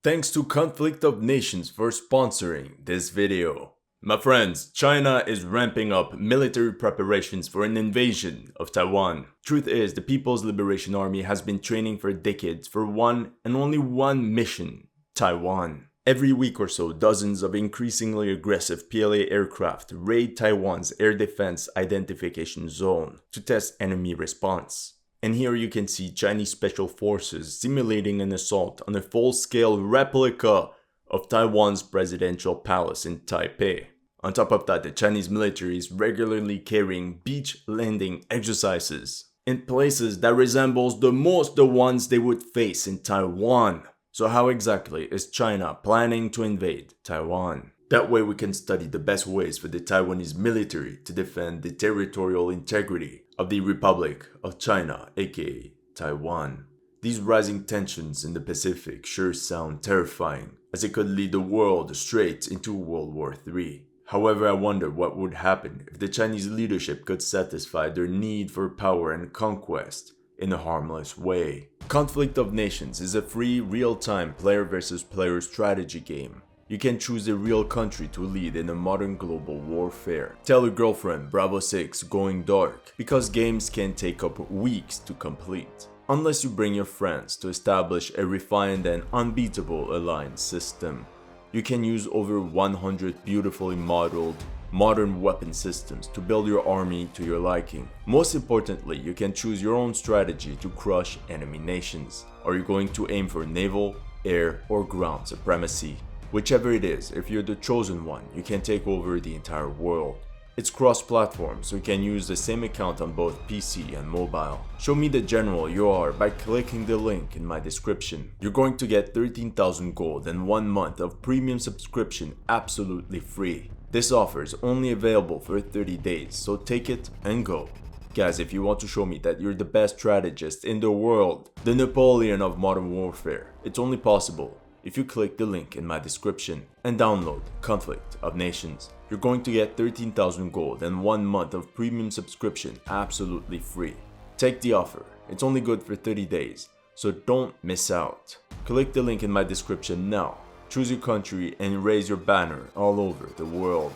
Thanks to Conflict of Nations for sponsoring this video. My friends, China is ramping up military preparations for an invasion of Taiwan. Truth is, the People's Liberation Army has been training for decades for one and only one mission: Taiwan. Every week or so, dozens of increasingly aggressive PLA aircraft raid Taiwan's air defense identification zone to test enemy response. And here you can see Chinese special forces simulating an assault on a full-scale replica of Taiwan's presidential palace in Taipei. On top of that, the Chinese military is regularly carrying beach landing exercises in places that resembles the most the ones they would face in Taiwan. So how exactly is China planning to invade Taiwan? That way we can study the best ways for the Taiwanese military to defend the territorial integrity of the Republic of China, aka Taiwan. These rising tensions in the Pacific sure sound terrifying, as it could lead the world straight into World War III. However, I wonder what would happen if the Chinese leadership could satisfy their need for power and conquest in a harmless way. Conflict of Nations is a free, real-time player versus player strategy game. You can choose a real country to lead in a modern global warfare. Tell your girlfriend Bravo 6 going dark, because games can take up weeks to complete, unless you bring your friends to establish a refined and unbeatable alliance system. You can use over 100 beautifully modeled modern weapon systems to build your army to your liking. Most importantly, you can choose your own strategy to crush enemy nations. Are you going to aim for naval, air, or ground supremacy? Whichever it is, if you're the chosen one, you can take over the entire world. It's cross-platform, so you can use the same account on both PC and mobile. Show me the general you are by clicking the link in my description. You're going to get 13,000 gold and 1 month of premium subscription absolutely free. This offer is only available for 30 days, so take it and go. Guys, if you want to show me that you're the best strategist in the world, the Napoleon of modern warfare, it's only possible if you click the link in my description and download Conflict of Nations. You're going to get 13,000 gold and 1 month of premium subscription absolutely free. Take the offer, it's only good for 30 days, so don't miss out. Click the link in my description now, choose your country and raise your banner all over the world.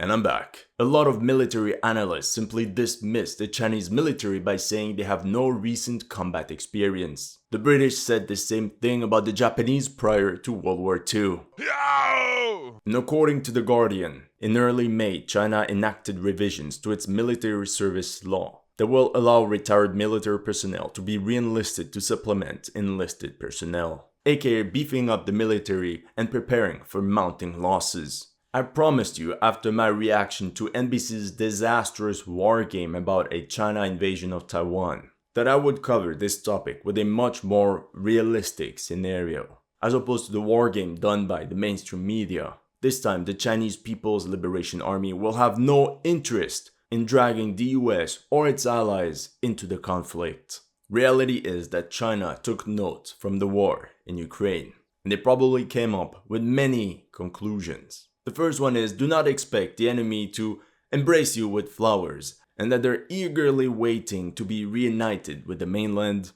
And I'm back. A lot of military analysts simply dismiss the Chinese military by saying they have no recent combat experience. The British said the same thing about the Japanese prior to World War II. And according to The Guardian, in early May, China enacted revisions to its military service law that will allow retired military personnel to be re-enlisted to supplement enlisted personnel, aka beefing up the military and preparing for mounting losses. I promised you after my reaction to NBC's disastrous war game about a China invasion of Taiwan that I would cover this topic with a much more realistic scenario, as opposed to the war game done by the mainstream media. This time, the Chinese People's Liberation Army will have no interest in dragging the US or its allies into the conflict. Reality is that China took note from the war in Ukraine, and they probably came up with many conclusions. The first one is, do not expect the enemy to embrace you with flowers and that they're eagerly waiting to be reunited with the mainland.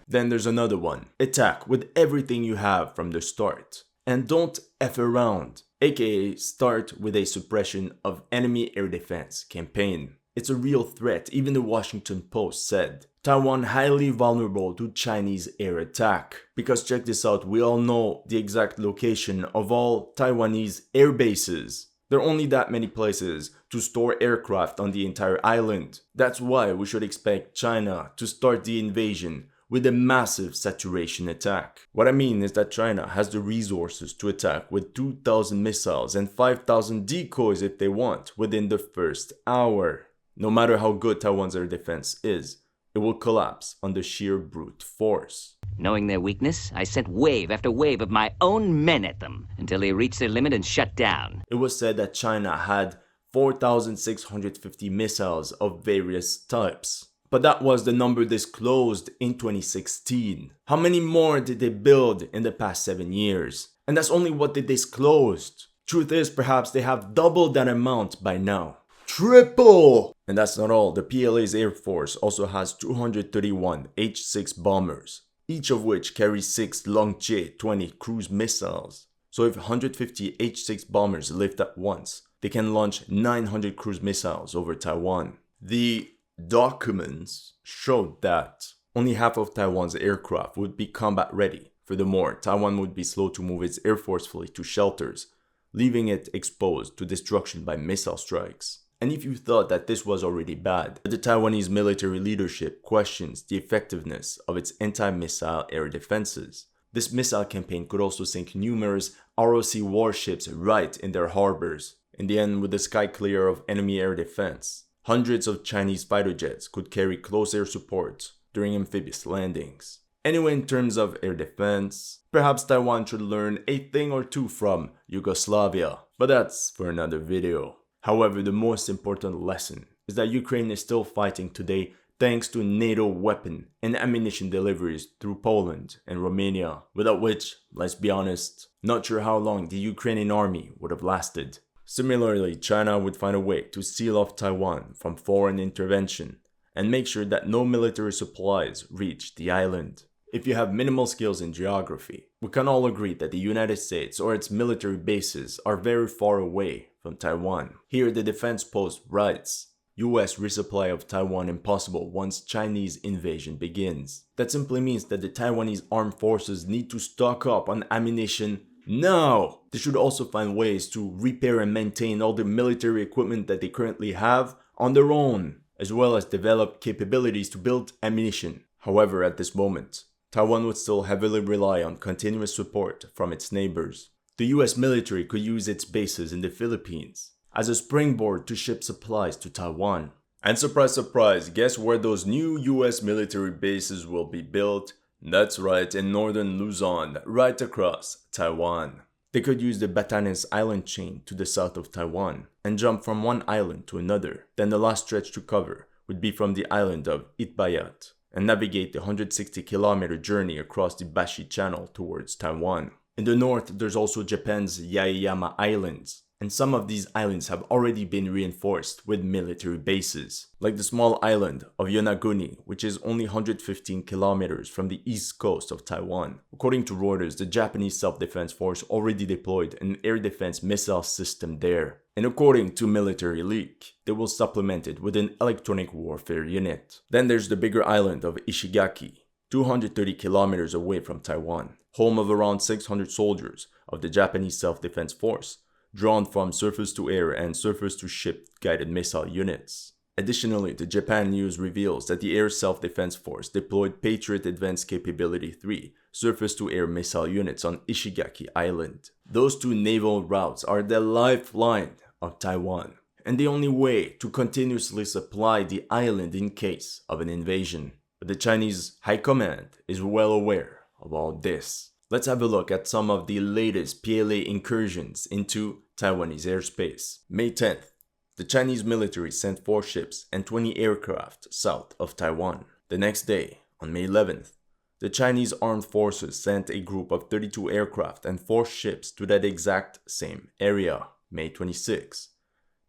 Then there's another one. Attack with everything you have from the start. And don't F around, aka start with a suppression of enemy air defense campaign. It's a real threat, even the Washington Post said. Taiwan highly vulnerable to Chinese air attack. Because check this out, we all know the exact location of all Taiwanese air bases. There are only that many places to store aircraft on the entire island. That's why we should expect China to start the invasion with a massive saturation attack. What I mean is that China has the resources to attack with 2,000 missiles and 5,000 decoys if they want within the first hour. No matter how good Taiwan's air defense is, it will collapse under sheer brute force. Knowing their weakness, I sent wave after wave of my own men at them until they reached their limit and shut down. It was said that China had 4,650 missiles of various types. But that was the number disclosed in 2016. How many more did they build in the past 7 years? And that's only what they disclosed. Truth is, perhaps they have doubled that amount by now. Triple! And that's not all. The PLA's Air Force also has 231 H-6 bombers, each of which carries 6 Longche 20 cruise missiles. So if 150 H-6 bombers lift at once, they can launch 900 cruise missiles over Taiwan. The documents showed that only half of Taiwan's aircraft would be combat ready. Furthermore, Taiwan would be slow to move its Air Force fleet to shelters, leaving it exposed to destruction by missile strikes. And if you thought that this was already bad, the Taiwanese military leadership questions the effectiveness of its anti-missile air defenses. This missile campaign could also sink numerous ROC warships right in their harbors. In the end, with the sky clear of enemy air defense, hundreds of Chinese fighter jets could carry close air support during amphibious landings. Anyway, in terms of air defense, perhaps Taiwan should learn a thing or two from Yugoslavia, but that's for another video. However, the most important lesson is that Ukraine is still fighting today thanks to NATO weapon and ammunition deliveries through Poland and Romania, without which, let's be honest, not sure how long the Ukrainian army would have lasted. Similarly, China would find a way to seal off Taiwan from foreign intervention and make sure that no military supplies reach the island. If you have minimal skills in geography, we can all agree that the United States or its military bases are very far away from Taiwan. Here the defense post writes, US resupply of Taiwan impossible once Chinese invasion begins. That simply means that the Taiwanese armed forces need to stock up on ammunition now. They should also find ways to repair and maintain all the military equipment that they currently have on their own, as well as develop capabilities to build ammunition. However, at this moment, Taiwan would still heavily rely on continuous support from its neighbors. The US military could use its bases in the Philippines as a springboard to ship supplies to Taiwan. And surprise, surprise, guess where those new US military bases will be built? That's right, in northern Luzon, right across Taiwan. They could use the Batanes island chain to the south of Taiwan and jump from one island to another. Then the last stretch to cover would be from the island of Itbayat and navigate the 160-kilometer journey across the Bashi Channel towards Taiwan. In the north, there's also Japan's Yaeyama Islands, and some of these islands have already been reinforced with military bases, like the small island of Yonaguni, which is only 115 kilometers from the east coast of Taiwan. According to Reuters, the Japanese Self-Defense Force already deployed an air defense missile system there. And according to Military Leak, they will supplement it with an electronic warfare unit. Then there's the bigger island of Ishigaki, 230 kilometers away from Taiwan, home of around 600 soldiers of the Japanese Self-Defense Force, drawn from surface-to-air and surface-to-ship guided missile units. Additionally, the Japan news reveals that the Air Self-Defense Force deployed Patriot Advanced Capability 3 surface-to-air missile units on Ishigaki Island. Those two naval routes are the lifeline of Taiwan, and the only way to continuously supply the island in case of an invasion. But the Chinese High Command is well aware of all this. Let's have a look at some of the latest PLA incursions into Taiwanese airspace. May 10th, the Chinese military sent 4 ships and 20 aircraft south of Taiwan. The next day, on May 11th, the Chinese armed forces sent a group of 32 aircraft and 4 ships to that exact same area. May 26th,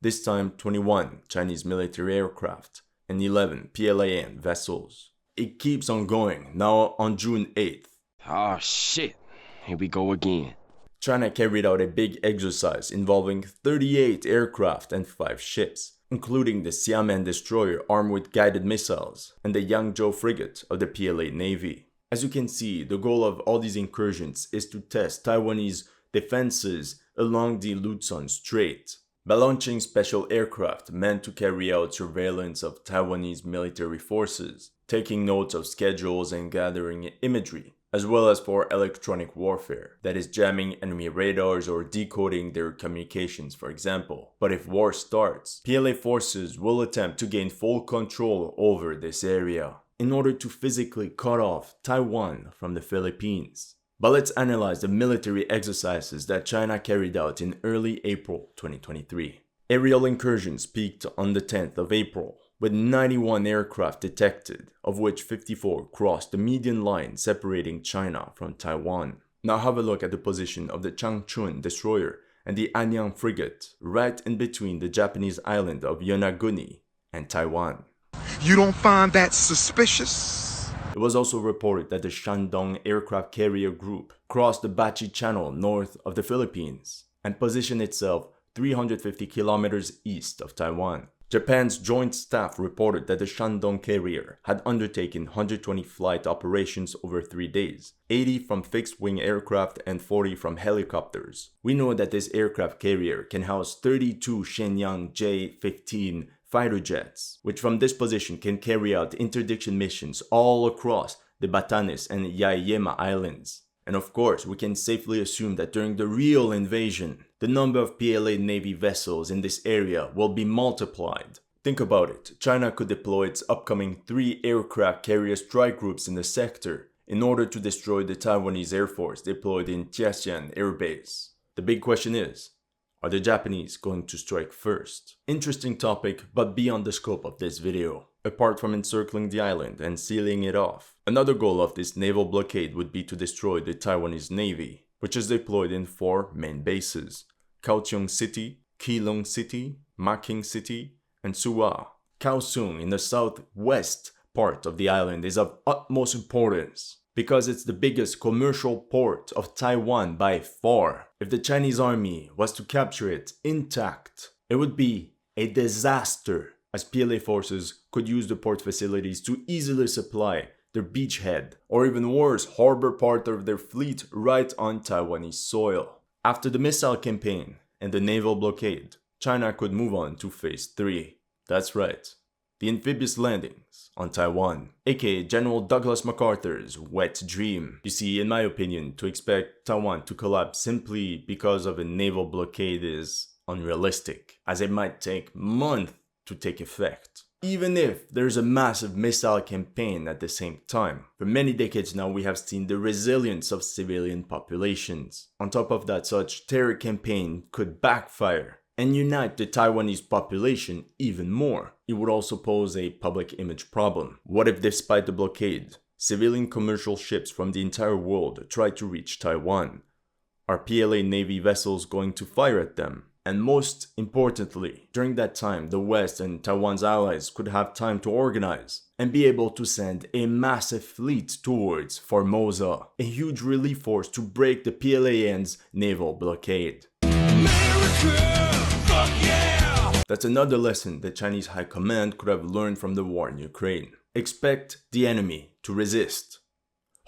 this time 21 Chinese military aircraft and 11 PLAN vessels. It keeps on going. Now on June 8th, oh shit, here we go again. China carried out a big exercise involving 38 aircraft and 5 ships, including the Xiamen destroyer armed with guided missiles and the Yangzhou frigate of the PLA Navy. As you can see, the goal of all these incursions is to test Taiwanese defenses along the Luzon Strait by launching special aircraft meant to carry out surveillance of Taiwanese military forces, taking notes of schedules and gathering imagery, as well as for electronic warfare, that is jamming enemy radars or decoding their communications, for example. But if war starts, PLA forces will attempt to gain full control over this area in order to physically cut off Taiwan from the Philippines. But let's analyze the military exercises that China carried out in early April 2023. Aerial incursions peaked on the 10th of April, with 91 aircraft detected, of which 54 crossed the median line separating China from Taiwan. Now have a look at the position of the Changchun destroyer and the Anyang frigate right in between the Japanese island of Yonaguni and Taiwan. You don't find that suspicious? It was also reported that the Shandong aircraft carrier group crossed the Bachi Channel north of the Philippines and positioned itself 350 kilometers east of Taiwan. Japan's Joint Staff reported that the Shandong carrier had undertaken 120 flight operations over 3 days, 80 from fixed-wing aircraft and 40 from helicopters. We know that this aircraft carrier can house 32 Shenyang J-15 fighter jets, which from this position can carry out interdiction missions all across the Batanes and Yaeyama Islands. And of course, we can safely assume that during the real invasion, the number of PLA Navy vessels in this area will be multiplied. Think about it, China could deploy its upcoming 3 aircraft carrier strike groups in the sector in order to destroy the Taiwanese Air Force deployed in Jiaxian Air Base. The big question is, are the Japanese going to strike first? Interesting topic, but beyond the scope of this video. Apart from encircling the island and sealing it off, another goal of this naval blockade would be to destroy the Taiwanese Navy, which is deployed in 4 main bases: Kaohsiung City, Keelung City, Making City, and Suwa. Kaohsiung in the southwest part of the island is of utmost importance because it's the biggest commercial port of Taiwan by far. If the Chinese army was to capture it intact, it would be a disaster, as PLA forces could use the port facilities to easily supply their beachhead, or even worse, harbor part of their fleet right on Taiwanese soil. After the missile campaign and the naval blockade, China could move on to phase 3. That's right, the amphibious landings on Taiwan, aka General Douglas MacArthur's wet dream. You see, in my opinion, to expect Taiwan to collapse simply because of a naval blockade is unrealistic, as it might take months to take effect. Even if there's a massive missile campaign at the same time. For many decades now, we have seen the resilience of civilian populations. On top of that, such terror campaign could backfire and unite the Taiwanese population even more. It would also pose a public image problem. What if, despite the blockade, civilian commercial ships from the entire world try to reach Taiwan? Are PLA Navy vessels going to fire at them? And most importantly, during that time, the West and Taiwan's allies could have time to organize and be able to send a massive fleet towards Formosa, a huge relief force to break the PLAN's naval blockade. America, fuck yeah! That's another lesson the Chinese High Command could have learned from the war in Ukraine. Expect the enemy to resist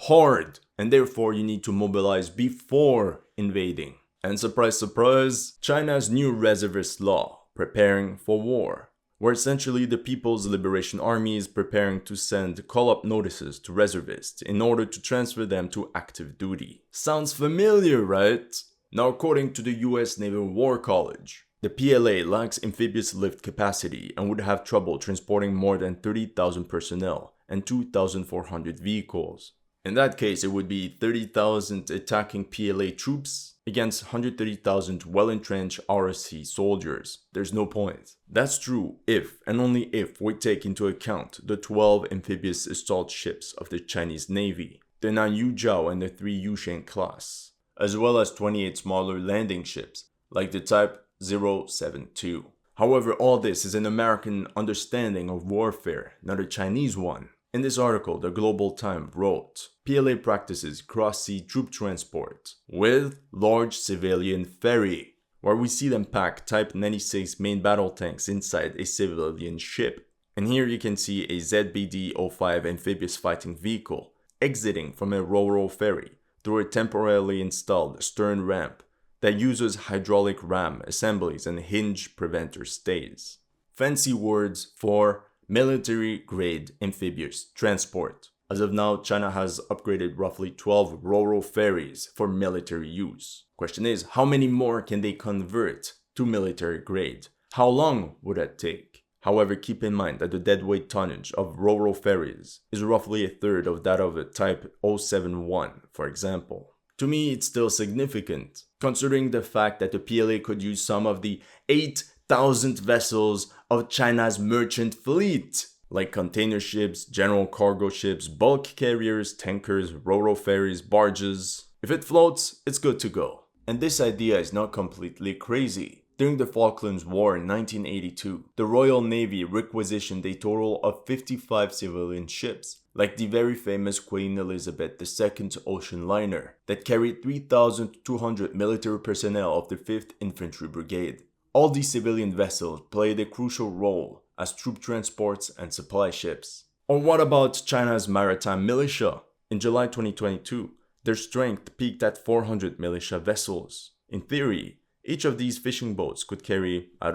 hard, and therefore you need to mobilize before invading. And surprise, surprise, China's new reservist law, preparing for war, where essentially the People's Liberation Army is preparing to send call-up notices to reservists in order to transfer them to active duty. Sounds familiar, right? Now, according to the US Naval War College, the PLA lacks amphibious lift capacity and would have trouble transporting more than 30,000 personnel and 2,400 vehicles. In that case, it would be 30,000 attacking PLA troops against 130,000 well-entrenched RSC soldiers. There's no point. That's true if, and only if, we take into account the 12 amphibious assault ships of the Chinese Navy, the 9 Yujiao and the 3 Yushan class, as well as 28 smaller landing ships, like the Type 072. However, all this is an American understanding of warfare, not a Chinese one. In this article, the Global Time wrote, PLA practices cross-sea troop transport with large civilian ferry, where we see them pack Type 96 main battle tanks inside a civilian ship. And here you can see a ZBD-05 amphibious fighting vehicle exiting from a ro-ro ferry through a temporarily installed stern ramp that uses hydraulic ram assemblies and hinge preventer stays. Fancy words for military-grade amphibious transport. As of now, China has upgraded roughly 12 ro-ro ferries for military use. Question is, how many more can they convert to military grade? How long would that take? However, keep in mind that the deadweight tonnage of ro-ro ferries is roughly a third of that of a Type 071, for example. To me, it's still significant, considering the fact that the PLA could use some of the 8,000 vessels of China's merchant fleet, like container ships, general cargo ships, bulk carriers, tankers, ro-ro ferries, barges. If it floats, it's good to go. And this idea is not completely crazy. During the Falklands War in 1982, the Royal Navy requisitioned a total of 55 civilian ships, like the very famous Queen Elizabeth II ocean liner, that carried 3,200 military personnel of the 5th Infantry Brigade. All these civilian vessels played a crucial role as troop transports and supply ships. Or what about China's maritime militia? In July 2022, their strength peaked at 400 militia vessels. In theory, each of these fishing boats could carry, a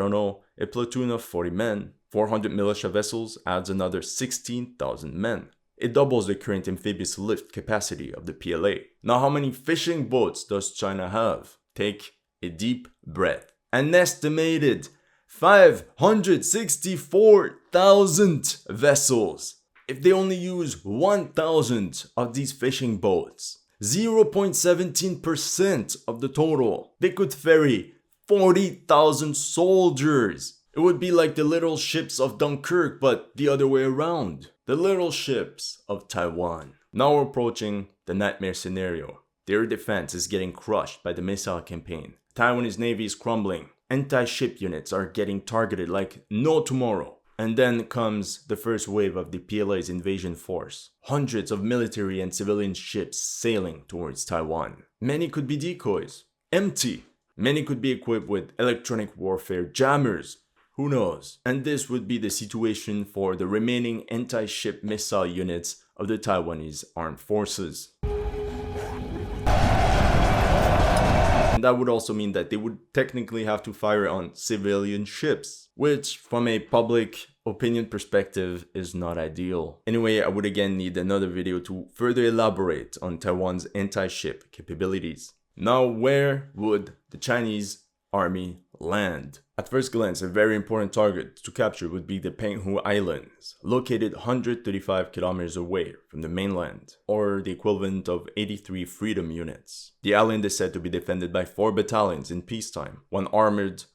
platoon of 40 men. 400 militia vessels adds another 16,000 men. It doubles the current amphibious lift capacity of the PLA. Now, how many fishing boats does China have? Take a deep breath. An estimated 564,000 vessels. If they only use 1,000 of these fishing boats, 0.17% of the total, they could ferry 40,000 soldiers. It would be like the little ships of Dunkirk, but the other way around. The little ships of Taiwan. Now we're approaching the nightmare scenario. Their defense is getting crushed by the missile campaign. Taiwanese Navy is crumbling. Anti-ship units are getting targeted like no tomorrow. And then comes the first wave of the PLA's invasion force. Hundreds of military and civilian ships sailing towards Taiwan. Many could be decoys. Empty. Many could be equipped with electronic warfare jammers. Who knows? And this would be the situation for the remaining anti-ship missile units of the Taiwanese armed forces. And that would also mean that they would technically have to fire on civilian ships, which from a public opinion perspective is not ideal. Anyway, I would again need another video to further elaborate on Taiwan's anti-ship capabilities. Now, where would the Chinese army land? At first glance, a very important target to capture would be the Penghu Islands, located 135 kilometers away from the mainland, or the equivalent of 83 freedom units. The island is said to be defended by 4 battalions in peacetime, one armored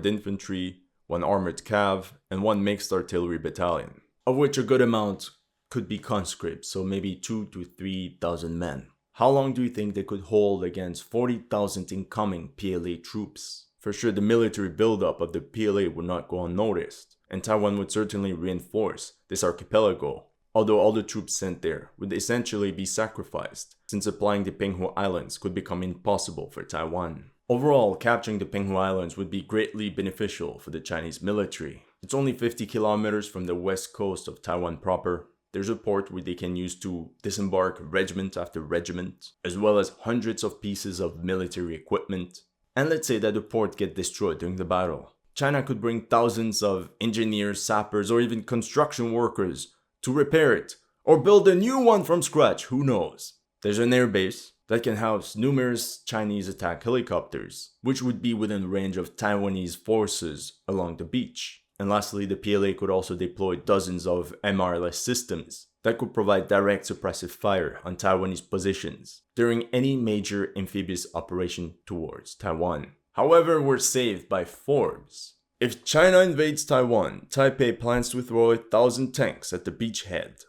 infantry, 1 armored cav, and 1 mixed artillery battalion, of which a good amount could be conscripts, so maybe 2,000 to 3,000 men. How long do you think they could hold against 40,000 incoming PLA troops? For sure, the military buildup of the PLA would not go unnoticed, and Taiwan would certainly reinforce this archipelago, although all the troops sent there would essentially be sacrificed, since supplying the Penghu Islands could become impossible for Taiwan. Overall, capturing the Penghu Islands would be greatly beneficial for the Chinese military. It's only 50 kilometers from the west coast of Taiwan proper. There's a port where they can use to disembark regiment after regiment, as well as hundreds of pieces of military equipment. And let's say that the port gets destroyed during the battle. China could bring thousands of engineers, sappers, or even construction workers to repair it, or build a new one from scratch, who knows. There's an airbase that can house numerous Chinese attack helicopters, which would be within range of Taiwanese forces along the beach. And lastly, the PLA could also deploy dozens of MRLS systems that could provide direct suppressive fire on Taiwanese positions during any major amphibious operation towards Taiwan. However, we're saved by Forbes. If China invades Taiwan, Taipei plans to throw 1,000 tanks at the beachhead.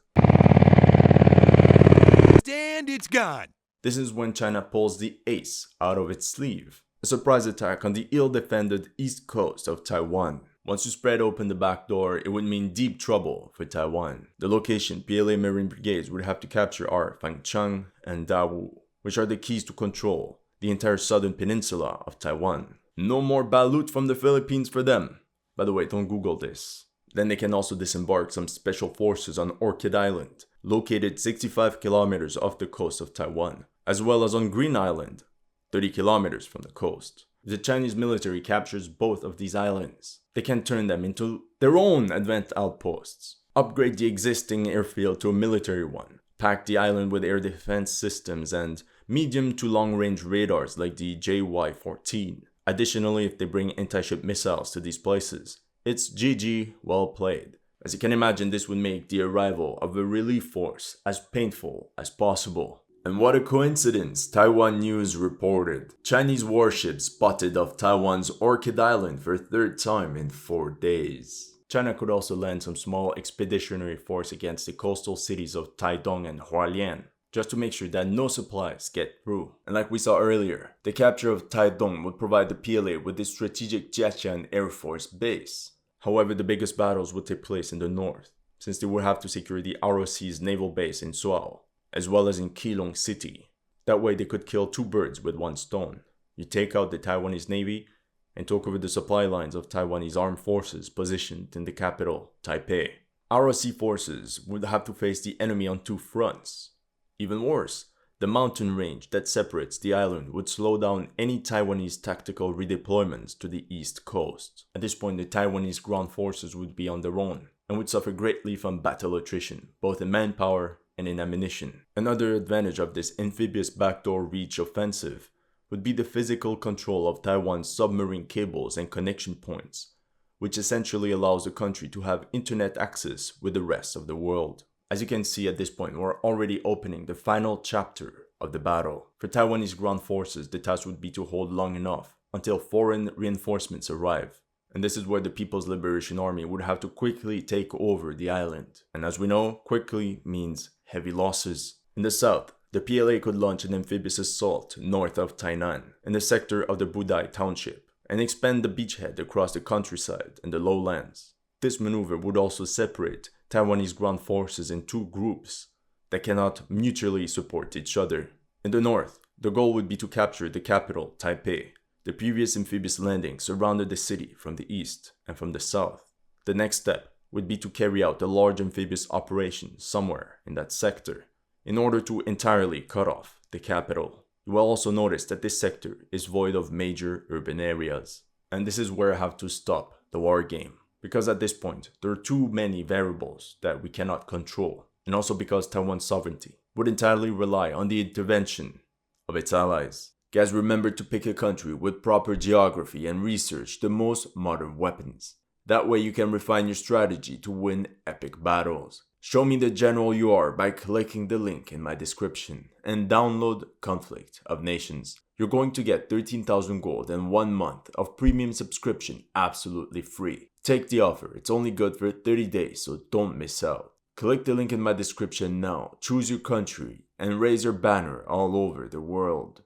And it's gone. This is when China pulls the ace out of its sleeve. A surprise attack on the ill-defended east coast of Taiwan. Once you spread open the back door, it would mean deep trouble for Taiwan. The location PLA Marine Brigades would have to capture are Fangcheng and Dawu, which are the keys to control the entire southern peninsula of Taiwan. No more balut from the Philippines for them. By the way, don't Google this. Then they can also disembark some special forces on Orchid Island, located 65 kilometers off the coast of Taiwan, as well as on Green Island, 30 kilometers from the coast. If the Chinese military captures both of these islands, they can turn them into their own advanced outposts, upgrade the existing airfield to a military one, pack the island with air defense systems and medium to long-range radars like the JY-14. Additionally, if they bring anti-ship missiles to these places, it's GG, well played. As you can imagine, this would make the arrival of a relief force as painful as possible. And what a coincidence, Taiwan News reported Chinese warships spotted off Taiwan's Orchid Island for a 3rd time in 4 days. China could also land some small expeditionary force against the coastal cities of Taidong and Hualien. just to make sure that no supplies get through. And like we saw earlier, the capture of Taitung would provide the PLA with the strategic Jiaqian Air Force base. However, the biggest battles would take place in the north, since they would have to secure the ROC's naval base in Suao, as well as in Keelung City. That way they could kill two birds with one stone. You take out the Taiwanese Navy and took over the supply lines of Taiwanese armed forces positioned in the capital, Taipei. ROC forces would have to face the enemy on two fronts. Even worse, the mountain range that separates the island would slow down any Taiwanese tactical redeployments to the east coast. At this point, the Taiwanese ground forces would be on their own and would suffer greatly from battle attrition, both in manpower and in ammunition. Another advantage of this amphibious backdoor reach offensive would be the physical control of Taiwan's submarine cables and connection points, which essentially allows the country to have internet access with the rest of the world. As you can see at this point, we're already opening the final chapter of the battle. For Taiwanese ground forces, the task would be to hold long enough until foreign reinforcements arrive. And this is where the People's Liberation Army would have to quickly take over the island. And as we know, quickly means heavy losses. In the south, the PLA could launch an amphibious assault north of Tainan, in the sector of the Budai Township, and expand the beachhead across the countryside and the lowlands. This maneuver would also separate Taiwanese ground forces in two groups that cannot mutually support each other. In the north, the goal would be to capture the capital, Taipei. The previous amphibious landing surrounded the city from the east and from the south. The next step would be to carry out a large amphibious operation somewhere in that sector in order to entirely cut off the capital. You will also notice that this sector is void of major urban areas. And this is where I have to stop the war game, because at this point there are too many variables that we cannot control, and also because Taiwan's sovereignty would entirely rely on the intervention of its allies. Guys, remember to pick a country with proper geography and research the most modern weapons. That way you can refine your strategy to win epic battles. Show me the general you are by clicking the link in my description and download Conflict of Nations. You're going to get 13,000 gold and 1 month of premium subscription absolutely free. Take the offer, it's only good for 30 days, so don't miss out. Click the link in my description now, choose your country, and raise your banner all over the world.